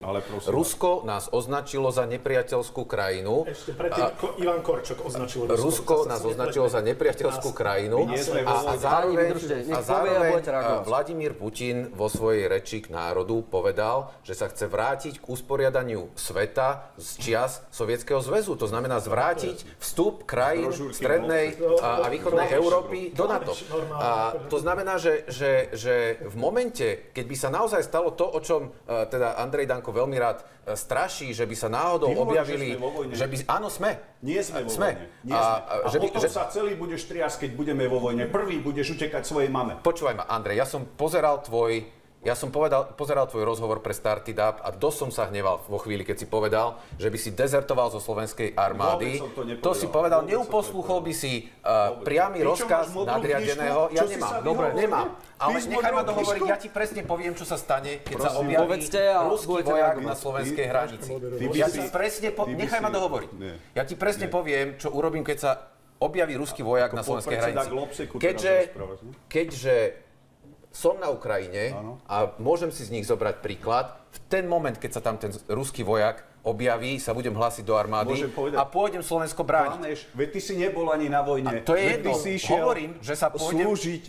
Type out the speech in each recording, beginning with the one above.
Ale prosím, Rusko nás označilo za nepriateľskú krajinu. Ešte predtým Ivan Korčok označil Rusko nás označilo za nepriateľskú krajinu a zároveň Vladimír Putin vo svojej reči k národu povedal, že sa chce vrátiť k usporiadaniu sveta z čias Sovietskeho zväzu. To znamená zvrátiť vstup krajín strednej a východnej Európy do NATO. A to znamená, že v momente, keď by sa naozaj stalo to, o čom teda Andrej Danko veľmi rád straší, že by sa náhodou objavili, že by... Áno, sme. Nie sme vo vojne. A potom sa celý budeš triasť, keď budeme vo vojne. Prvý budeš utekať svojej mame. Počúvaj ma, Andrej, ja som pozeral tvoj rozhovor pre Started Up a dosť som sa hneval vo chvíli, keď si povedal, že by si dezertoval zo slovenskej armády. To si povedal, neuposlúchol by si priamy rozkaz nadriadeného. Ja nemám. Dobre, nemám. Ale nechaj ma dohovoriť, ja ti presne poviem, čo sa stane, keď sa objaví ruský vojak na slovenskej hranici. Ja ti presne nechaj ma dohovoriť. Ja ti presne poviem, čo urobím, keď sa objaví ruský vojak na slovenskej hranici. Keďže som na Ukrajine a môžem si z nich zobrať príklad. V ten moment, keď sa tam ten ruský vojak objaví, sa budem hlásiť do armády a pôjdem Slovensko brániť. Veď ty si nebol ani na vojne. A to je jedno. Hovorím, že sa pôjdem slúžiť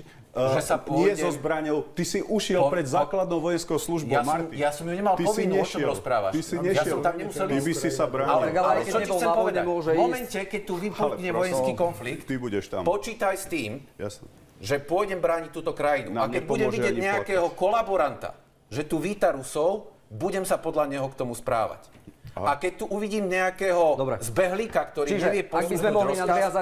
nie so zbraňou. Ty si ušiel pred základnou vojenskou službou, Martin. Ja som ju nemal povinnú, o čom rozprávaš. Ty si nešiel. Ja som tam nemusel Ty by si sa bránil. Ale čo ti chcem povedať? V momente, keď tu vypukne vojenský konflikt, počítaj s tým, že pôjdem brániť túto krajinu. A keď budem vidieť nejakého kolaboranta, že tu víta Rusov, budem sa podľa neho k tomu správať. A keď tu uvidím nejakého zbehlíka, ktorý nevie poslúchnuť rozkaz,